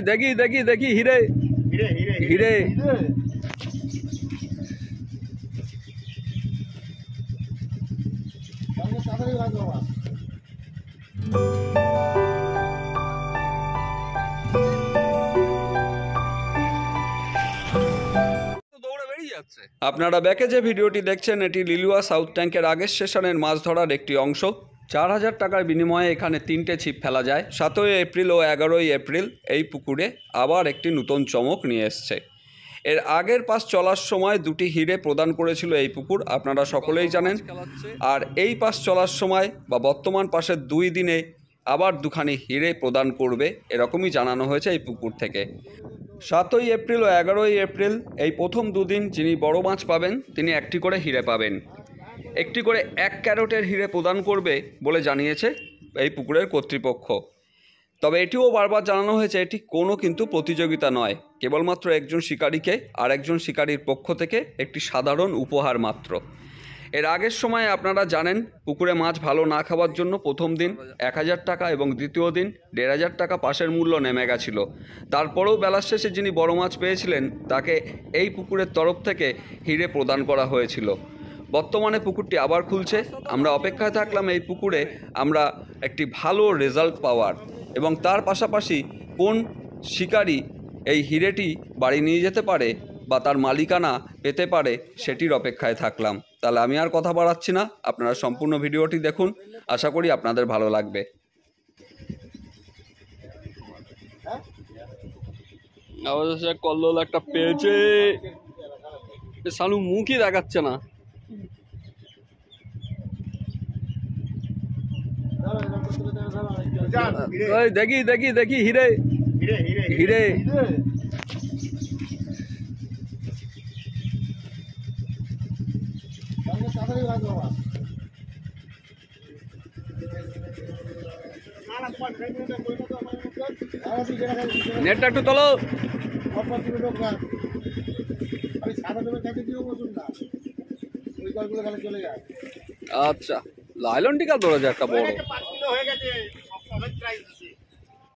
দেখি দেখি দেখি হিরে হিরে আপনারা ব্যাকে যে ভিডিওটি দেখছেন এটি লিলুয়া সাউথ ট্যাঙ্কের আগের স্টেশনের মাছ ধরার একটি অংশ। 4000 টাকার বিনিময়ে এখানে 3টে ছিপ ফেলা যায়। 7ই এপ্রিল ও 11ই এপ্রিল এই পুকুরে আবার একটি নতুন চমক নিয়ে এসছে। এর আগের পাস চলার সময় 2টি হিরে প্রদান করেছিল এই পুকুর, আপনারা সকলেই জানেন। আর এই পাস চলার সময় বা বর্তমান পাশের 2 দিনে আবার 2খানি হিরে প্রদান করবে, এরকমই জানানো হয়েছে এই পুকুর থেকে। 7ই এপ্রিল ও 11ই এপ্রিল এই প্রথম 2 দিন যিনি বড় মাছ পাবেন তিনি একটি করে হিরে পাবেন। একটি করে 1 ক্যারেটের হিরে প্রদান করবে বলে জানিয়েছে এই পুকুরের কর্তৃপক্ষ। তবে এটিও বারবার জানানো হয়েছে এটি কোনো কিন্তু প্রতিযোগিতা নয়, কেবলমাত্র একজন শিকারীকে আর একজন শিকারীর পক্ষ থেকে একটি সাধারণ উপহার মাত্র। এর আগের সময় আপনারা জানেন পুকুরে মাছ ভালো না খাওয়ার জন্য প্রথম দিন 1000 টাকা এবং দ্বিতীয় দিন 1500 টাকা পাশের মূল্য নেমে গেছিল। তারপরেও বেলার শেষে যিনি বড় মাছ পেয়েছিলেন তাকে এই পুকুরের তরফ থেকে হিরে প্রদান করা হয়েছিল। বর্তমানে পুকুরটি আবার খুলছে। আমরা অপেক্ষায় থাকলাম এই পুকুরে আমরা একটি ভালো রেজাল্ট পাওয়ার এবং তার পাশাপাশি কোন শিকারী এই হিরেটি বাড়ি নিয়ে যেতে পারে বা তার মালিকানা পেতে পারে সেটির অপেক্ষায় থাকলাম। তাহলে আমি আর কথা বাড়াচ্ছি না, আপনারা সম্পূর্ণ ভিডিওটি দেখুন, আশা করি আপনাদের ভালো লাগবে। কল্লোল একটা পেয়েছে, সালু মুখই দেখাচ্ছে না। দেখি দেখি দেখি হিরে হিরে নেটটা একটু তোলো। আচ্ছা লাইলন টিকা ধরা যায় একটা বড়।